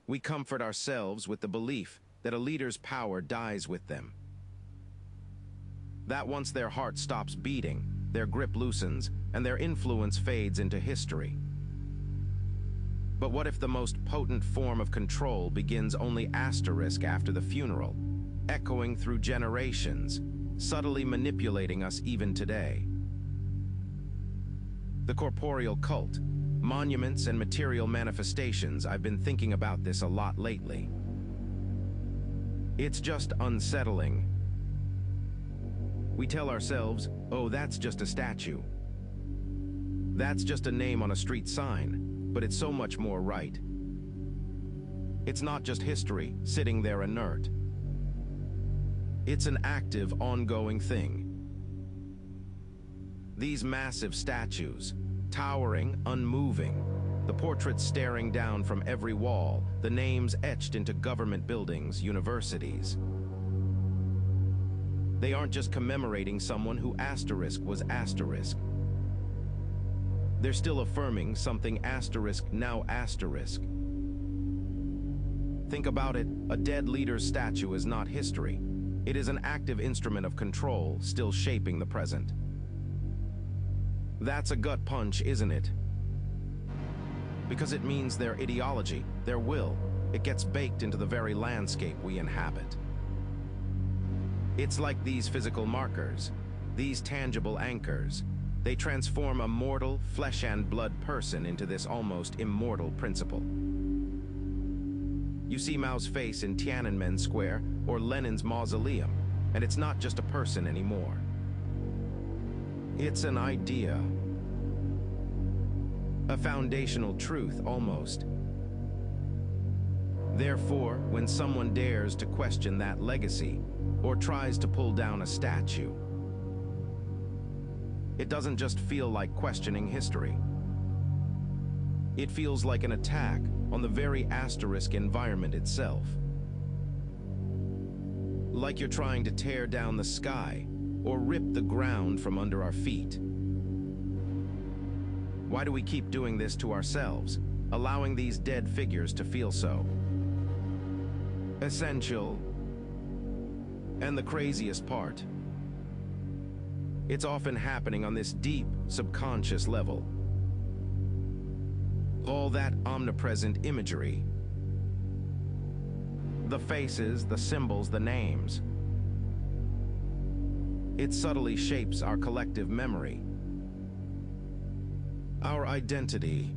We comfort ourselves with the belief that a leader's power dies with them. That once their heart stops beating, their grip loosens, and their influence fades into history. But what if the most potent form of control begins only asterisk after the funeral, echoing through generations, subtly manipulating us even today? The corporeal cult, monuments and material manifestations. I've been thinking about this a lot lately. It's just unsettling. We tell ourselves, oh, that's just a statue. That's just a name on a street sign, but it's so much more, right? It's not just history sitting there inert. It's an active, ongoing thing. These massive statues, towering, unmoving, the portraits staring down from every wall, the names etched into government buildings, universities. They aren't just commemorating someone who asterisk was asterisk. They're still affirming something asterisk now asterisk. Think about it, a dead leader's statue is not history. It is an active instrument of control, still shaping the present. That's a gut punch, isn't it? Because it means their ideology, their will, it gets baked into the very landscape we inhabit. It's like these physical markers, these tangible anchors. They transform a mortal, flesh and blood person into this almost immortal principle. You see Mao's face in Tiananmen Square or Lenin's mausoleum, and it's not just a person anymore. It's an idea. A foundational truth, almost. Therefore, when someone dares to question that legacy, or tries to pull down a statue, it doesn't just feel like questioning history. It feels like an attack on the very asterisk environment itself. Like you're trying to tear down the sky, or rip the ground from under our feet. Why do we keep doing this to ourselves, allowing these dead figures to feel so essential? And the craziest part, it's often happening on this deep, subconscious level. All that omnipresent imagery, the faces, the symbols, the names, it subtly shapes our collective memory, our identity,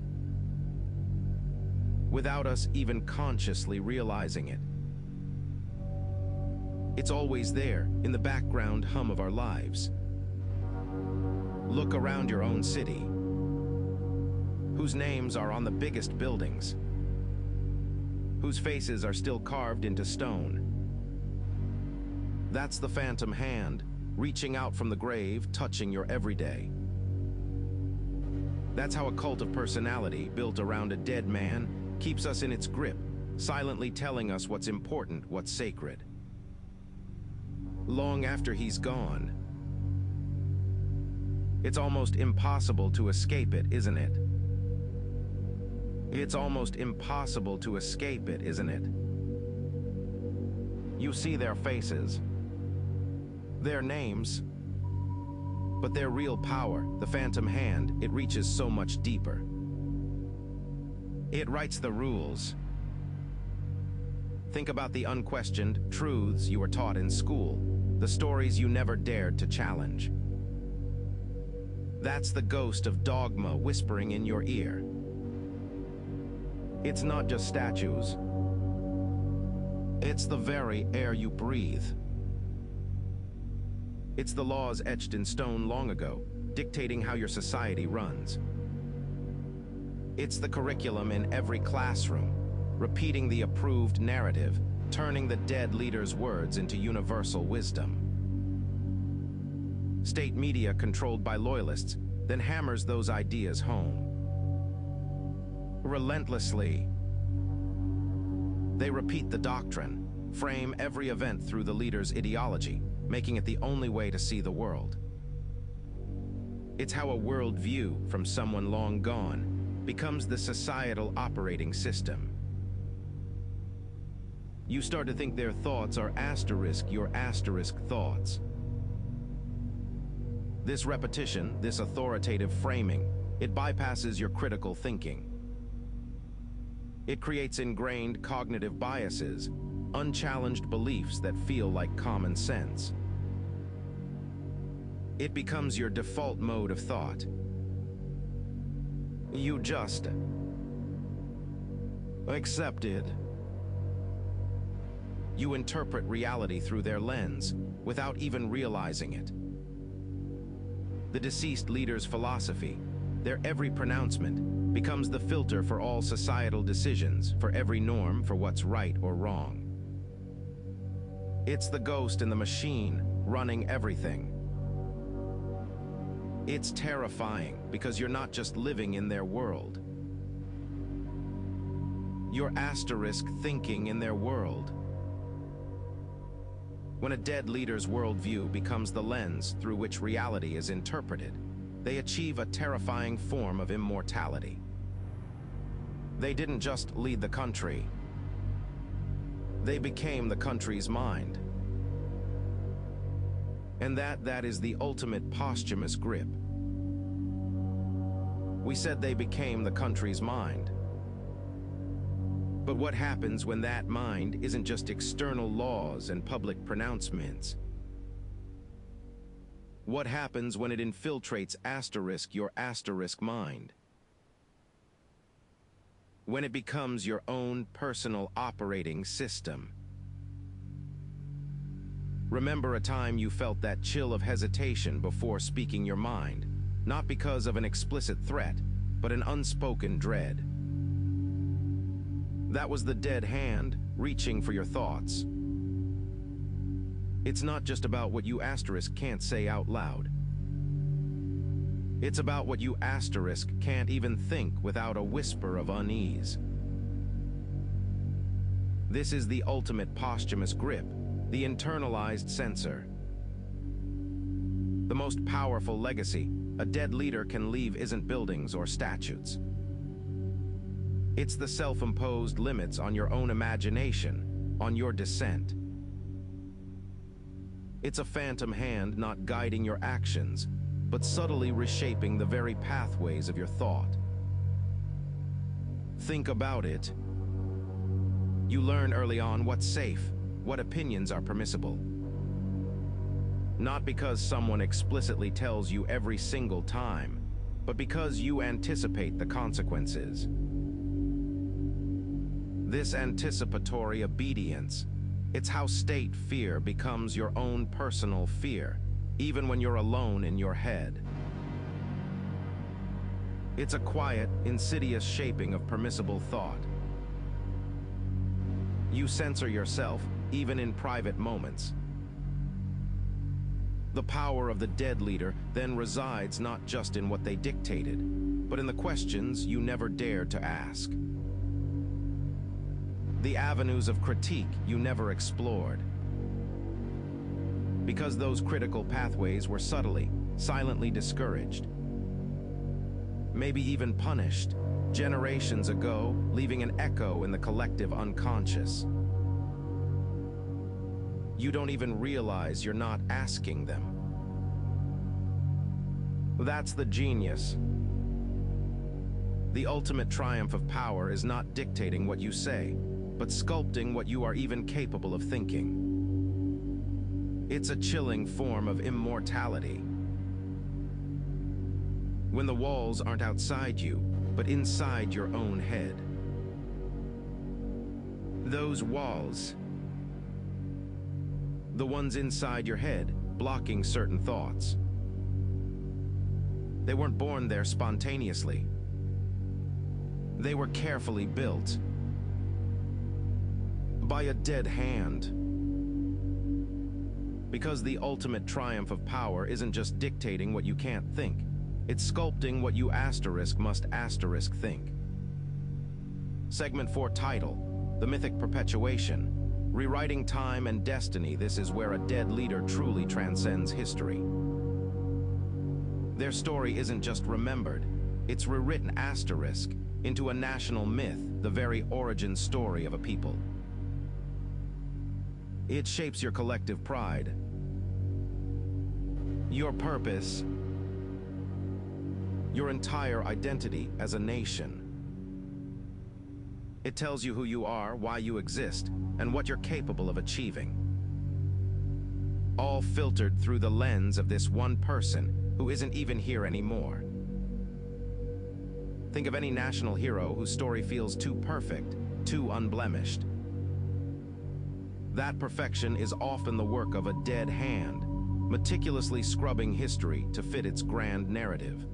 without us even consciously realizing it. It's always there, in the background hum of our lives. Look around your own city, whose names are on the biggest buildings, whose faces are still carved into stone. That's the phantom hand, reaching out from the grave, touching your everyday. That's how a cult of personality, built around a dead man, keeps us in its grip, silently telling us what's important, what's sacred. Long after he's gone, it's almost impossible to escape it, isn't it? It's almost impossible to escape it, isn't it? You see their faces, their names, but their real power, the phantom hand, it reaches so much deeper. It writes the rules. Think about the unquestioned truths you were taught in school, the stories you never dared to challenge. That's the ghost of dogma whispering in your ear. It's not just statues. It's the very air you breathe. It's the laws etched in stone long ago, dictating how your society runs. It's the curriculum in every classroom, repeating the approved narrative, turning the dead leader's words into universal wisdom. State media controlled by loyalists then hammers those ideas home. Relentlessly, they repeat the doctrine, frame every event through the leader's ideology, making it the only way to see the world. It's how a worldview from someone long gone becomes the societal operating system. You start to think their thoughts are asterisk your asterisk thoughts. This repetition, this authoritative framing, it bypasses your critical thinking. It creates ingrained cognitive biases, unchallenged beliefs that feel like common sense. It becomes your default mode of thought. You just accept it. You interpret reality through their lens, without even realizing it. The deceased leader's philosophy, their every pronouncement, becomes the filter for all societal decisions, for every norm for what's right or wrong. It's the ghost in the machine, running everything. It's terrifying, because you're not just living in their world. You're asterisk thinking in their world. When a dead leader's worldview becomes the lens through which reality is interpreted, they achieve a terrifying form of immortality. They didn't just lead the country. They became the country's mind. And that is the ultimate posthumous grip. We said they became the country's mind. But what happens when that mind isn't just external laws and public pronouncements? What happens when it infiltrates asterisk your asterisk mind? When it becomes your own personal operating system? Remember a time you felt that chill of hesitation before speaking your mind, not because of an explicit threat, but an unspoken dread. That was the dead hand reaching for your thoughts. It's not just about what you asterisk can't say out loud. It's about what you asterisk can't even think without a whisper of unease. This is the ultimate posthumous grip, the internalized censor. The most powerful legacy a dead leader can leave isn't buildings or statutes. It's the self-imposed limits on your own imagination, on your dissent. It's a phantom hand not guiding your actions, but subtly reshaping the very pathways of your thought. Think about it. You learn early on what's safe, what opinions are permissible. Not because someone explicitly tells you every single time, but because you anticipate the consequences. This anticipatory obedience, it's how state fear becomes your own personal fear, even when you're alone in your head. It's a quiet, insidious shaping of permissible thought. You censor yourself, even in private moments. The power of the dead leader then resides not just in what they dictated, but in the questions you never dared to ask. The avenues of critique you never explored. Because those critical pathways were subtly, silently discouraged. Maybe even punished, generations ago, leaving an echo in the collective unconscious. You don't even realize you're not asking them. That's the genius. The ultimate triumph of power is not dictating what you say, but sculpting what you are even capable of thinking. It's a chilling form of immortality. When the walls aren't outside you, but inside your own head. Those walls, the ones inside your head, blocking certain thoughts. They weren't born there spontaneously. They were carefully built by a dead hand. Because the ultimate triumph of power isn't just dictating what you can't think, it's sculpting what you asterisk must asterisk think. Segment 4 title, The Mythic Perpetuation. Rewriting time and destiny, this is where a dead leader truly transcends history. Their story isn't just remembered, it's rewritten asterisk into a national myth, the very origin story of a people. It shapes your collective pride, your purpose, your entire identity as a nation. It tells you who you are, why you exist, and what you're capable of achieving. All filtered through the lens of this one person who isn't even here anymore. Think of any national hero whose story feels too perfect, too unblemished. That perfection is often the work of a dead hand, meticulously scrubbing history to fit its grand narrative.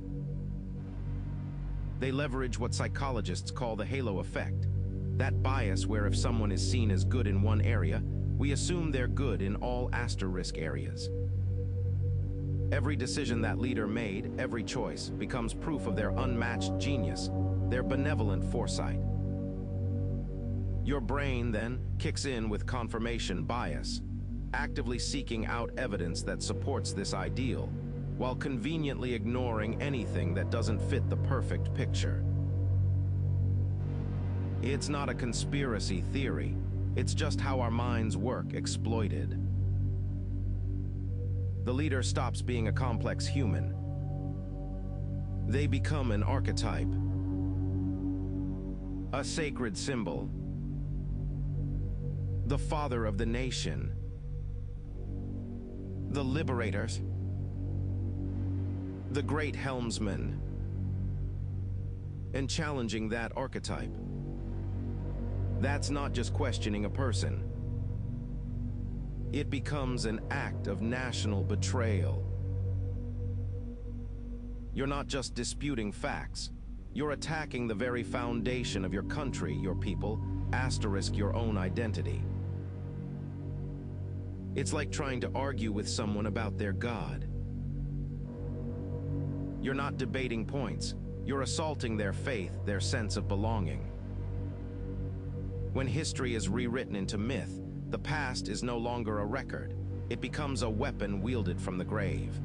They leverage what psychologists call the halo effect, that bias where if someone is seen as good in one area, we assume they're good in all asterisk areas. Every decision that leader made, every choice, becomes proof of their unmatched genius, their benevolent foresight. Your brain then kicks in with confirmation bias, actively seeking out evidence that supports this ideal, while conveniently ignoring anything that doesn't fit the perfect picture. It's not a conspiracy theory, it's just how our minds work exploited. The leader stops being a complex human. They become an archetype, a sacred symbol, the father of the nation, the liberators, the great helmsman. And challenging that archetype, that's not just questioning a person. It becomes an act of national betrayal. You're not just disputing facts. You're attacking the very foundation of your country, your people, asterisk your own identity. It's like trying to argue with someone about their God. You're not debating points. You're assaulting their faith, their sense of belonging. When history is rewritten into myth, the past is no longer a record. It becomes a weapon wielded from the grave.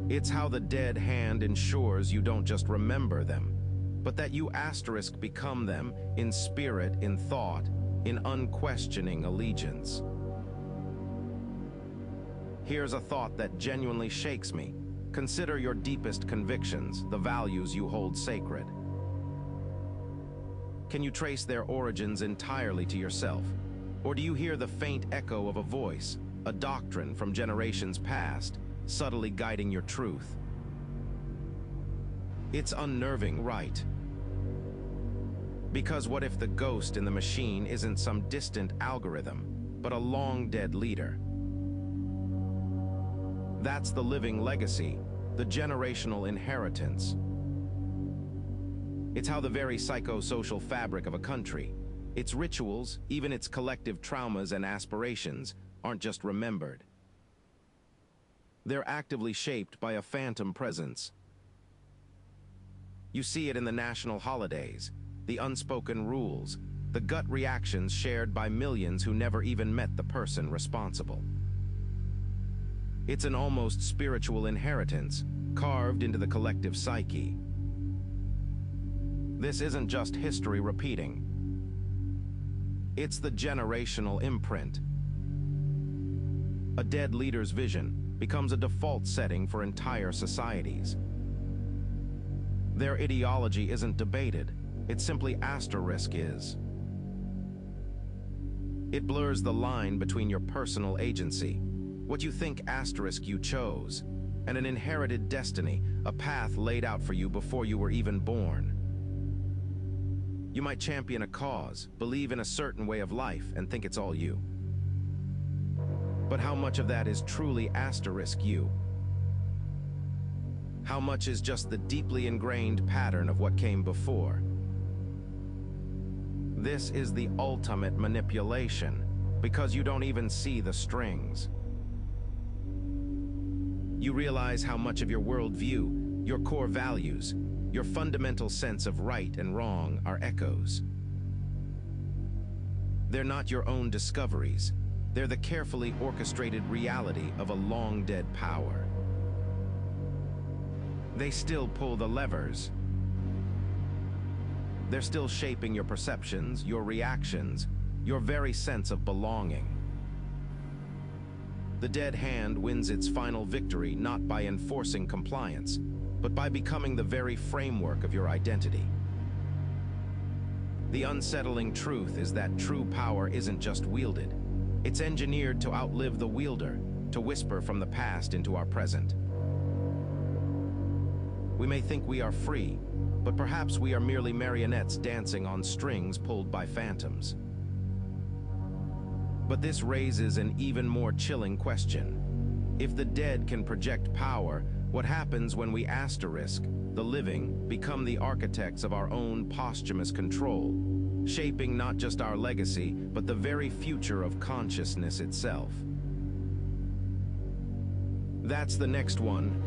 It's how the dead hand ensures you don't just remember them, but that you asterisk become them in spirit, in thought, in unquestioning allegiance. Here's a thought that genuinely shakes me. Consider your deepest convictions, the values you hold sacred. Can you trace their origins entirely to yourself? Or do you hear the faint echo of a voice, a doctrine from generations past, subtly guiding your truth? It's unnerving, right? Because what if the ghost in the machine isn't some distant algorithm, but a long-dead leader? That's the living legacy, the generational inheritance. It's how the very psychosocial fabric of a country, its rituals, even its collective traumas and aspirations, aren't just remembered. They're actively shaped by a phantom presence. You see it in the national holidays, the unspoken rules, the gut reactions shared by millions who never even met the person responsible. It's an almost spiritual inheritance, carved into the collective psyche. This isn't just history repeating. It's the generational imprint. A dead leader's vision becomes a default setting for entire societies. Their ideology isn't debated, it simply asterisk is. It blurs the line between your personal agency, what you think asterisk you chose, and an inherited destiny, a path laid out for you before you were even born. You might champion a cause, believe in a certain way of life, and think it's all you. But how much of that is truly asterisk you? How much is just the deeply ingrained pattern of what came before? This is the ultimate manipulation, because you don't even see the strings. You realize how much of your worldview, your core values, your fundamental sense of right and wrong are echoes. They're not your own discoveries. They're the carefully orchestrated reality of a long-dead power. They still pull the levers. They're still shaping your perceptions, your reactions, your very sense of belonging. The dead hand wins its final victory not by enforcing compliance, but by becoming the very framework of your identity. The unsettling truth is that true power isn't just wielded. It's engineered to outlive the wielder, to whisper from the past into our present. We may think we are free, but perhaps we are merely marionettes dancing on strings pulled by phantoms. But this raises an even more chilling question. If the dead can project power, what happens when we asterisk, the living, become the architects of our own posthumous control, shaping not just our legacy, but the very future of consciousness itself? That's the next one.